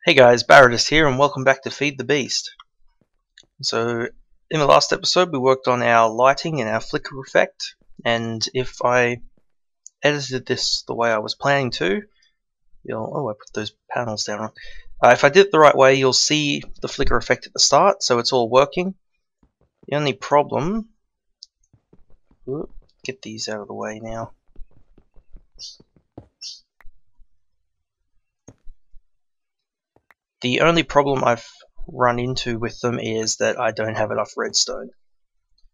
Hey guys, Barrettus here and welcome back to Feed the Beast. So in the last episode we worked on our lighting and our flicker effect, and if I edited this the way I was planning to, I put those panels down. If I did it the right way, you'll see the flicker effect at the start, so it's all working. The only problem, get these out of the way now. The only problem I've run into with them is that I don't have enough redstone.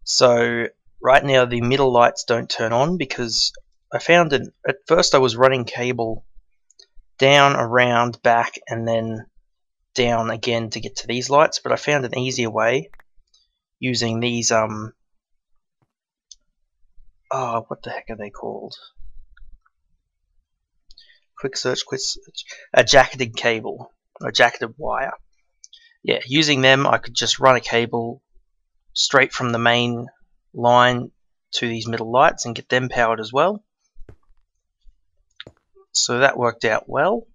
So right now the middle lights don't turn on because I found that at first I was running cable down, around, back, and then down again to get to these lights, but I found an easier way using these what the heck are they called? Quick search, a jacketed cable. A jacketed wire. Yeah, using them I could just run a cable straight from the main line to these middle lights and get them powered as well. So that worked out well.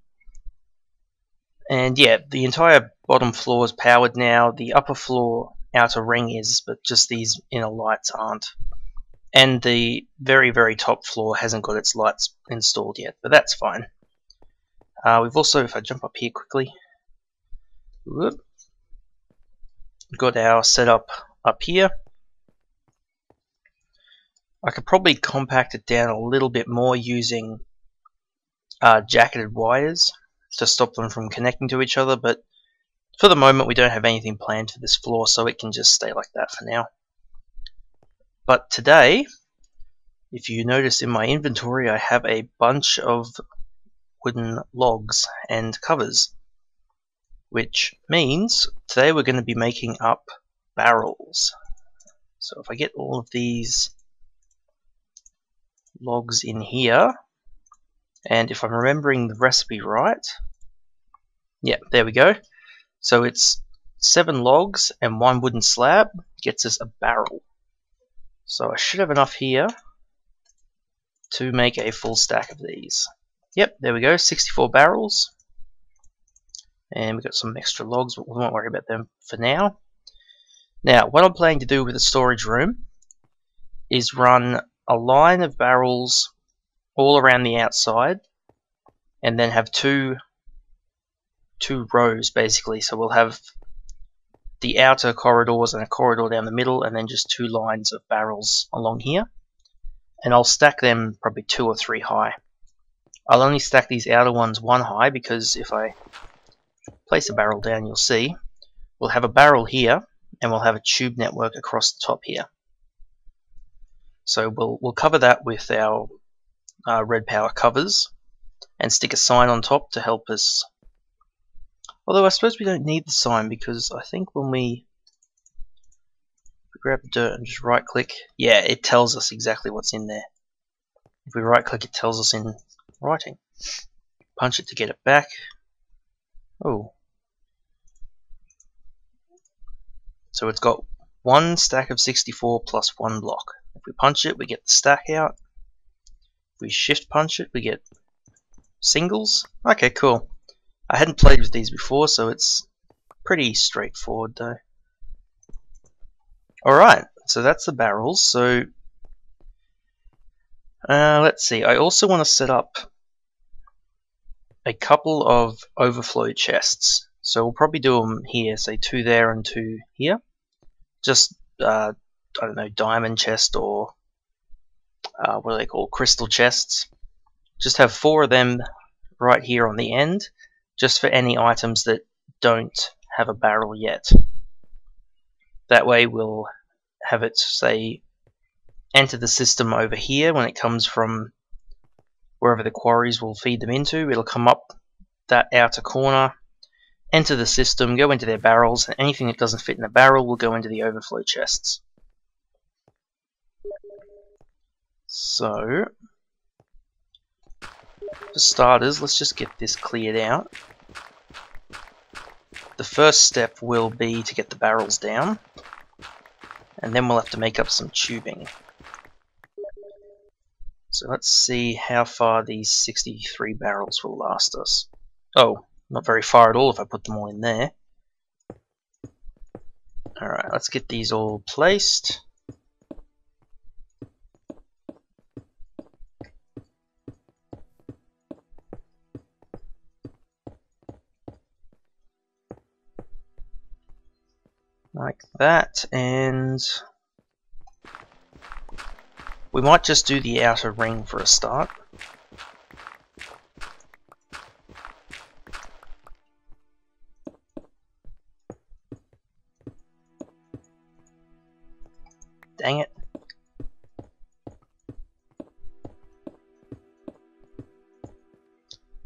And yeah, the entire bottom floor is powered now. The upper floor outer ring is, but just these inner lights aren't. And the very, very top floor hasn't got its lights installed yet, but that's fine. We've also, if I jump up here quickly, got our setup up here. I could probably compact it down a little bit more using jacketed wires to stop them from connecting to each other, but for the moment we don't have anything planned for this floor, so it can just stay like that for now. But today, if you notice in my inventory, I have a bunch of wooden logs and covers, which means today we're going to be making up barrels. So if I get all of these logs in here, and if I'm remembering the recipe right, yeah, there we go. So it's 7 logs and 1 wooden slab gets us a barrel. So I should have enough here to make a full stack of these. Yep, there we go, 64 barrels. And we've got some extra logs, but we won't worry about them for now. Now, what I'm planning to do with the storage room is run a line of barrels all around the outside, and then have two rows basically. So we'll have the outer corridors and a corridor down the middle, and then just 2 lines of barrels along here. And I'll stack them probably 2 or 3 high. I'll only stack these outer ones 1 high because if I place a barrel down, you'll see we'll have a barrel here and we'll have a tube network across the top here. So we'll cover that with our red power covers and stick a sign on top to help us. Although I suppose we don't need the sign, because I think when we grab the dirt and just right click, yeah, it tells us exactly what's in there. If we right click, it tells us in writing. Punch it to get it back. Oh. So it's got 1 stack of 64 plus 1 block. If we punch it, we get the stack out. If we shift punch it, we get singles. Okay, cool. I hadn't played with these before, so it's pretty straightforward though. Alright, so that's the barrels. So let's see, I also want to set up a couple of overflow chests. So we'll probably do them here, say 2 there and 2 here. Just, I don't know, diamond chest or what are they called, crystal chests. Just have 4 of them right here on the end, just for any items that don't have a barrel yet. That way we'll have it, say, enter the system over here when it comes from wherever the quarries will feed them into. It'll come up that outer corner, enter the system, go into their barrels, and anything that doesn't fit in the barrel will go into the overflow chests. So, for starters, let's just get this cleared out. The first step will be to get the barrels down, and then we'll have to make up some tubing. So let's see how far these 63 barrels will last us. Oh, Not very far at all if I put them all in there. Alright, let's get these all placed. Like that, and we might just do the outer ring for a start. Dang it.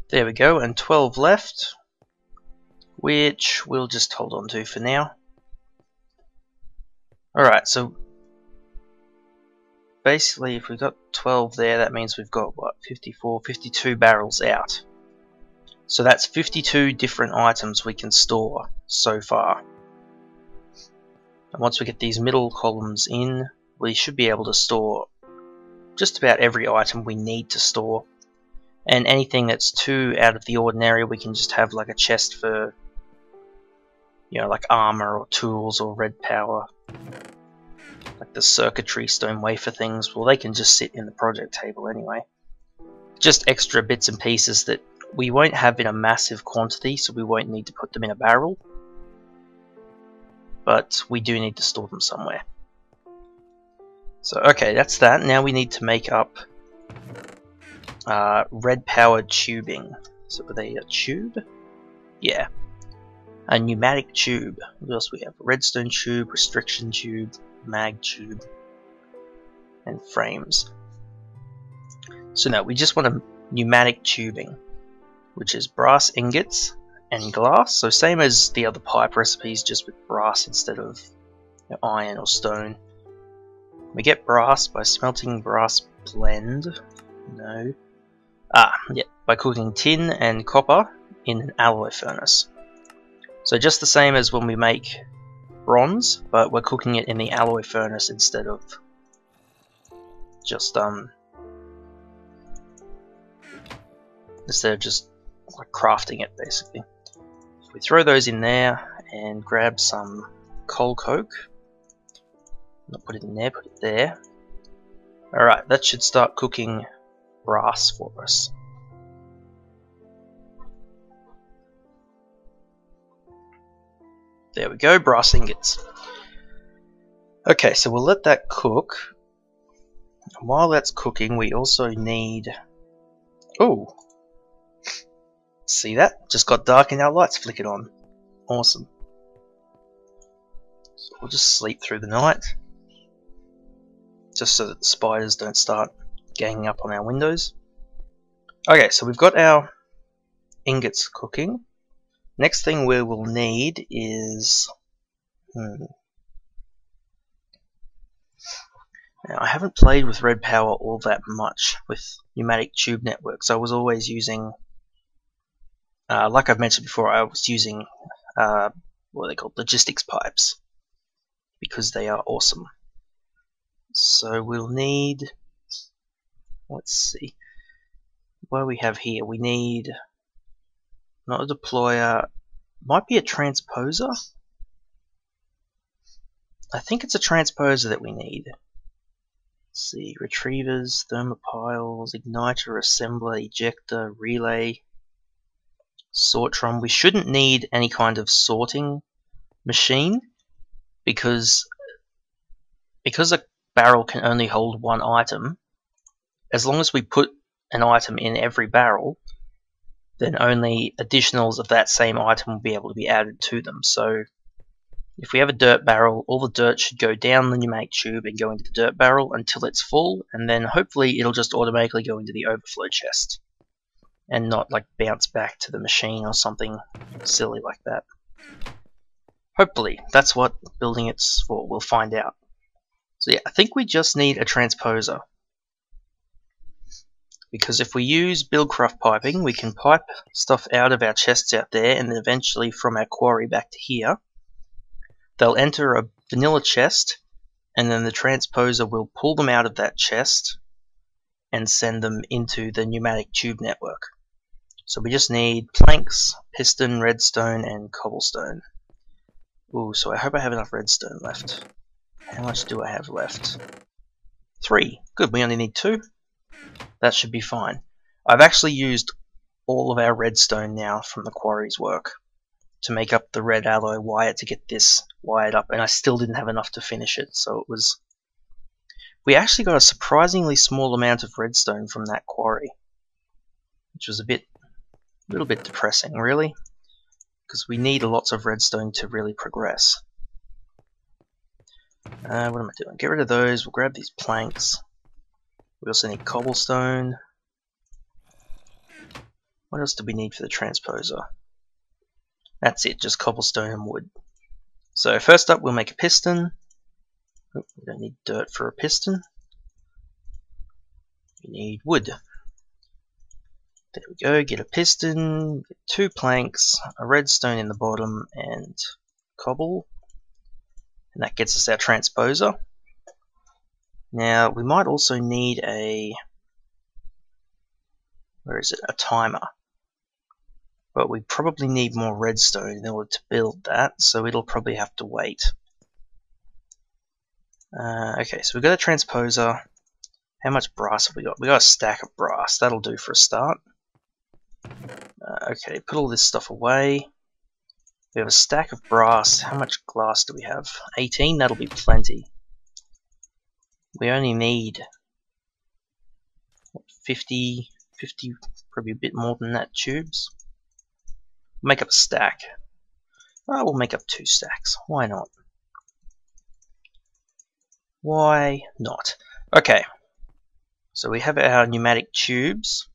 There we go, and 12 left, which we'll just hold on to for now. Alright, so basically if we've got 12 there, that means we've got, what, 54, 52 barrels out. So that's 52 different items we can store so far. And once we get these middle columns in, we should be able to store just about every item we need to store. And anything that's too out of the ordinary, we can just have like a chest for, you know, like armor or tools or red power. Like the circuitry stone wafer things, well, they can just sit in the project table anyway. Just extra bits and pieces that we won't have in a massive quantity, so we won't need to put them in a barrel. But we do need to store them somewhere. So okay, that's that. Now we need to make up red powered tubing. So are they a tube? Yeah. A pneumatic tube. What else we have? Redstone tube, restriction tube, mag tube, and frames. So no, we just want a pneumatic tubing, which is brass ingots and glass. So same as the other pipe recipes, just with brass instead of iron or stone. We get brass by smelting brass blend. No. Yeah, by cooking tin and copper in an alloy furnace. So just the same as when we make bronze, but we're cooking it in the alloy furnace instead of just like crafting it, basically. So we throw those in there and grab some coal coke. Not put it in there, put it there. Alright, that should start cooking brass for us. There we go, brass ingots. Okay, so we'll let that cook. And while that's cooking, we also need... Ooh! See that? Just got dark and our lights flickered on. Awesome. So we'll just sleep through the night. Just so that the spiders don't start ganging up on our windows. Okay, so we've got our ingots cooking. Next thing we will need is... Now, I haven't played with red power all that much with pneumatic tube networks. I was always using, like I've mentioned before, I was using, what are they called, logistics pipes, because they are awesome. So we'll need, let's see, what do we have here? We need, not a deployer, might be a transposer? I think it's a transposer that we need. Let's see, retrievers, thermopiles, igniter, assembler, ejector, relay, sortron. We shouldn't need any kind of sorting machine because a barrel can only hold one item. As long as we put an item in every barrel, then only additionals of that same item will be able to be added to them. So if we have a dirt barrel, all the dirt should go down the pneumatic tube and go into the dirt barrel until it's full, and then hopefully it'll just automatically go into the overflow chest and not like bounce back to the machine or something silly like that. Hopefully, that's what building it's for. We'll find out. So yeah, I think we just need a transposer. Because if we use Buildcraft piping, we can pipe stuff out of our chests out there and then eventually from our quarry back to here. They'll enter a vanilla chest, and then the transposer will pull them out of that chest and send them into the pneumatic tube network. So we just need planks, piston, redstone, and cobblestone. Ooh, so I hope I have enough redstone left. How much do I have left? 3. Good, we only need 2. That should be fine. I've actually used all of our redstone now from the quarry's work to make up the red alloy wire to get this wired up, and I still didn't have enough to finish it, so it was... We actually got a surprisingly small amount of redstone from that quarry, which was a little bit depressing, really, because we need lots of redstone to really progress. What am I doing? Get rid of those. We'll grab these planks. We also need cobblestone. What else do we need for the transposer? That's it, just cobblestone and wood. So first up, we'll make a piston. Oh, we don't need dirt for a piston. We need wood. There we go, get a piston, get 2 planks, a redstone in the bottom, and cobble. And that gets us our transposer. Now, we might also need a... where is it? A timer. But we probably need more redstone in order to build that, so it'll probably have to wait. Okay, so we've got a transposer. How much brass have we got? We got a stack of brass. That'll do for a start. Okay, put all this stuff away. We have a stack of brass. How much glass do we have? 18? That'll be plenty. We only need 50, probably a bit more than that tubes. Make up a stack. Oh, we'll make up 2 stacks. Why not? Why not? Okay. So we have our pneumatic tubes.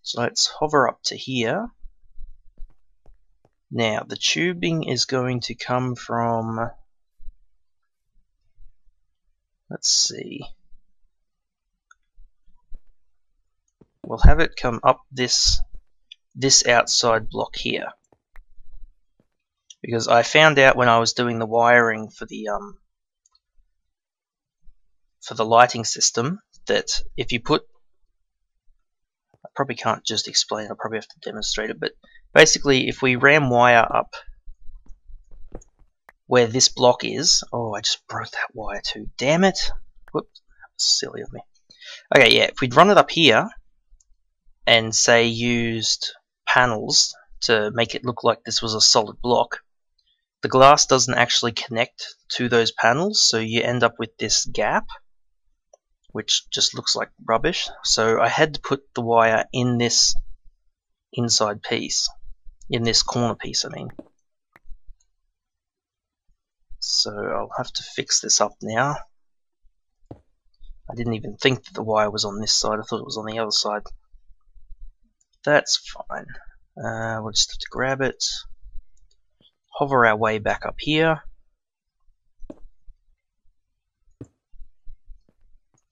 So let's hover up to here. Now, the tubing is going to come from... let's see. We'll have it come up this outside block here. Because I found out when I was doing the wiring for the lighting system that if you put... I probably can't just explain, I'll probably have to demonstrate it, but basically if we ram wire up where this block is... oh, I just broke that wire too, damn it! Whoops, that was silly of me. Okay, yeah, if we'd run it up here and say used panels to make it look like this was a solid block, the glass doesn't actually connect to those panels, so you end up with this gap, which just looks like rubbish. So I had to put the wire in this inside piece, in this corner piece, I mean. So I'll have to fix this up now. I didn't even think that the wire was on this side, I thought it was on the other side. That's fine. We'll just have to grab it, hover our way back up here.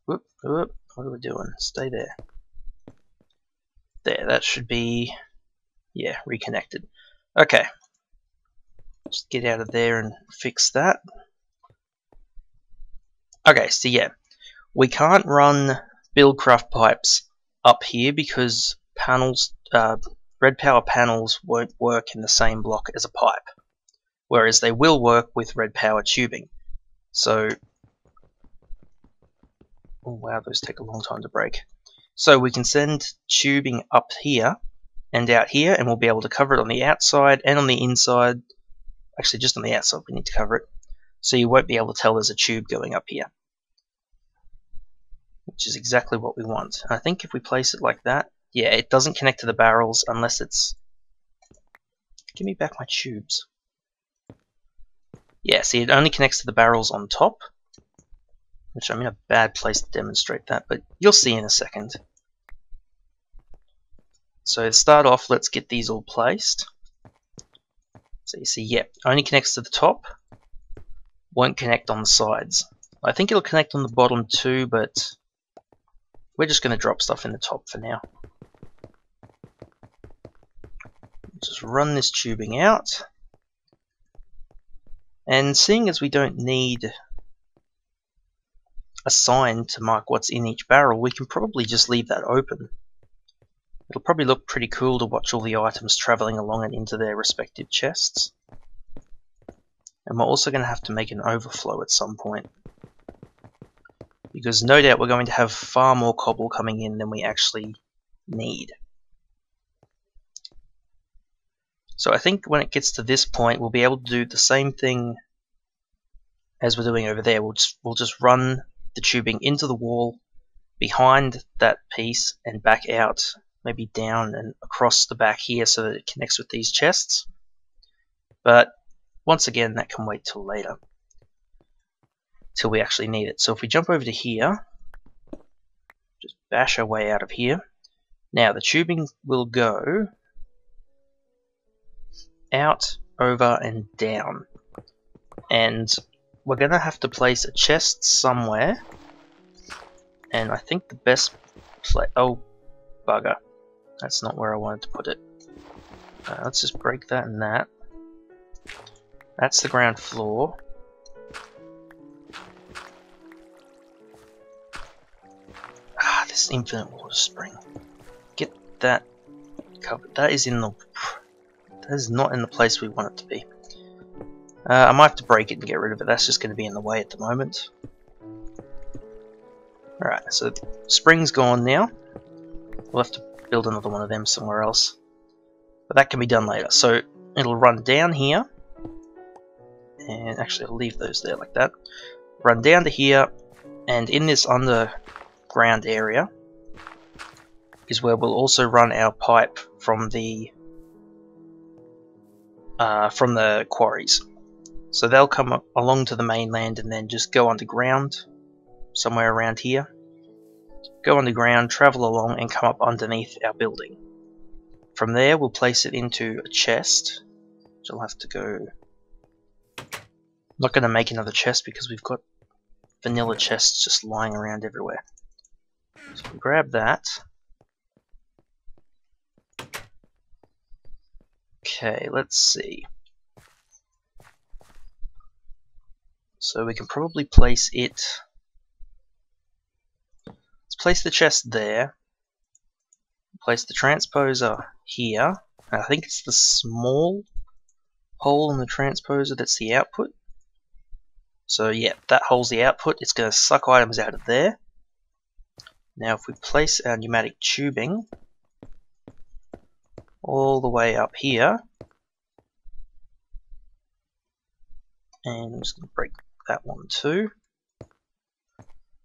Whoop, whoop, what are we doing? Stay there. There, that should be, yeah, reconnected. Okay. Just get out of there and fix that. Okay, so yeah, we can't run Buildcraft pipes up here because panels, red power panels won't work in the same block as a pipe, whereas they will work with red power tubing. So, oh wow, those take a long time to break. So we can send tubing up here and out here, and we'll be able to cover it on the outside and on the inside. Actually, just on the outside we need to cover it, so you won't be able to tell there's a tube going up here, which is exactly what we want. And I think if we place it like that, yeah, it doesn't connect to the barrels unless it's... give me back my tubes. Yeah, see, it only connects to the barrels on top, which I'm in a bad place to demonstrate that, but you'll see in a second. So to start off, let's get these all placed. So you see, yep, only connects to the top, won't connect on the sides. I think it'll connect on the bottom too, but we're just going to drop stuff in the top for now. Just run this tubing out. And seeing as we don't need a sign to mark what's in each barrel, we can probably just leave that open. It'll probably look pretty cool to watch all the items travelling along and into their respective chests. And we're also going to have to make an overflow at some point, because no doubt we're going to have far more cobble coming in than we actually need. So I think when it gets to this point, we'll be able to do the same thing as we're doing over there. We'll just run the tubing into the wall behind that piece and back out, maybe down and across the back here so that it connects with these chests. But once again, that can wait till later, till we actually need it. So if we jump over to here, just bash our way out of here. Now the tubing will go out, over, and down. And we're going to have to place a chest somewhere. And I think the best place... Oh, bugger. That's not where I wanted to put it. Let's just break that and that. That's the ground floor. Ah, this infinite water spring. Get that covered. That is not in the place we want it to be. I might have to break it and get rid of it. That's just going to be in the way at the moment. Alright, so the spring's gone now. We'll have to build another one of them somewhere else. But that can be done later. So it'll run down here. And actually I'll leave those there like that. Run down to here. And in this underground area is where we'll also run our pipe from the quarries. So they'll come along to the mainland and then just go underground somewhere around here. Go underground, travel along, and come up underneath our building. From there we'll place it into a chest, which I'll have to go... I'm not going to make another chest because we've got vanilla chests just lying around everywhere. So we'll grab that. Okay, let's see. So we can probably place it... Let's place the chest there. Place the transposer here. And I think it's the small hole in the transposer that's the output. So yeah, that hole's the output. It's going to suck items out of there. Now if we place our pneumatic tubing all the way up here, and I'm just going to break that one too,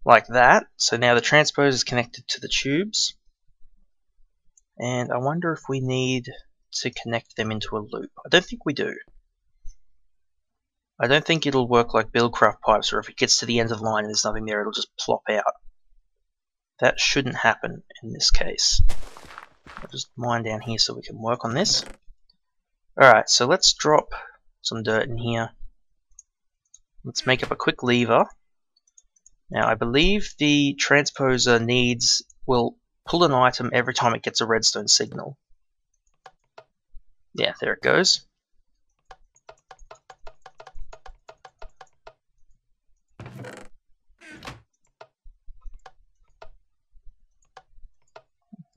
like that. So now the transposer is connected to the tubes, and I wonder if we need to connect them into a loop. I don't think we do. I don't think it'll work like Buildcraft pipes, or if it gets to the end of the line and there's nothing there, it'll just plop out. That shouldn't happen in this case. I'll just mine down here so we can work on this. Alright, so let's drop some dirt in here. Let's make up a quick lever. Now I believe the transposer will pull an item every time it gets a redstone signal. Yeah, there it goes.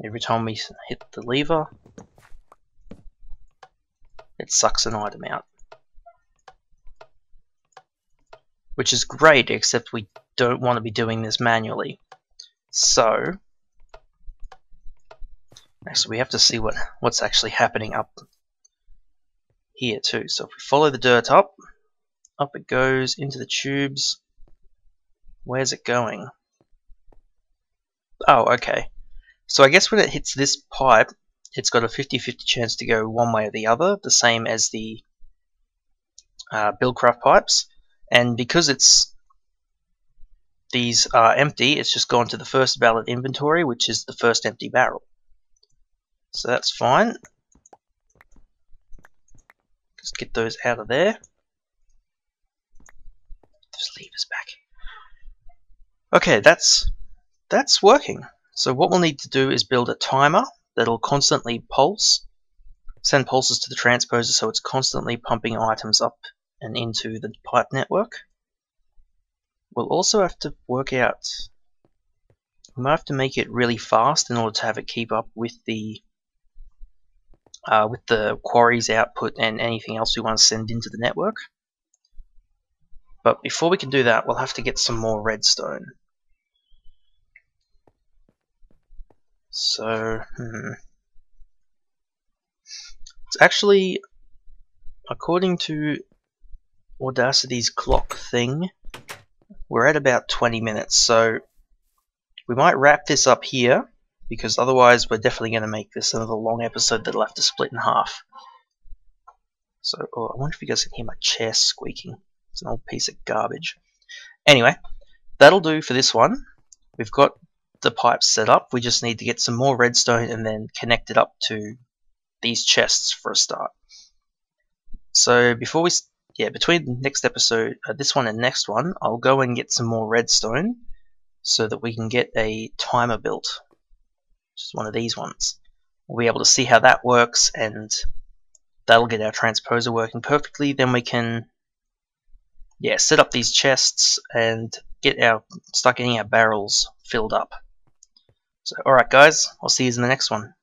Every time we hit the lever, it sucks an item out. Which is great, except we don't want to be doing this manually. So, actually we have to see what's actually happening up here too. So if we follow the dirt up it goes into the tubes. Where's it going? Oh, okay. So I guess when it hits this pipe, it's got a 50-50 chance to go one way or the other, the same as the Buildcraft pipes. And because these are empty, it's just gone to the first valid inventory, which is the first empty barrel. So that's fine. Just get those out of there. Those levers back. Okay, that's working. So what we'll need to do is build a timer that'll constantly send pulses to the transposer so it's constantly pumping items up and into the pipe network. We'll also have to work out We might have to make it really fast in order to have it keep up with the quarry's output and anything else we want to send into the network. But before we can do that, we'll have to get some more redstone. So, it's actually, according to Audacity's clock thing, we're at about 20 minutes, so we might wrap this up here, because otherwise we're definitely going to make this another long episode that'll have to split in half. So, I wonder if you guys can hear my chair squeaking. It's an old piece of garbage. Anyway, that'll do for this one. We've got the pipes set up. We just need to get some more redstone and then connect it up to these chests for a start. So before we, between the next episode, this one and next one, I'll go and get some more redstone so that we can get a timer built. Just one of these ones. We'll be able to see how that works, and that'll get our transposer working perfectly. Then we can set up these chests and start getting our barrels filled up. So alright guys, I'll see you in the next one.